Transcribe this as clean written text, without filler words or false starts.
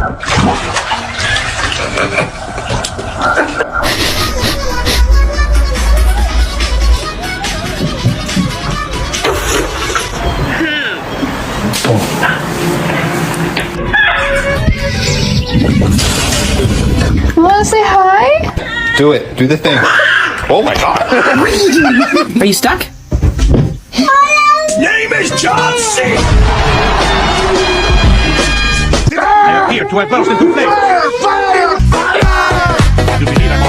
Wanna say hi? Do it. Do the thing. Oh my god. Are you stuck? Name is John C. I appear to have burst into flames. Fire! Fire! You believe I'm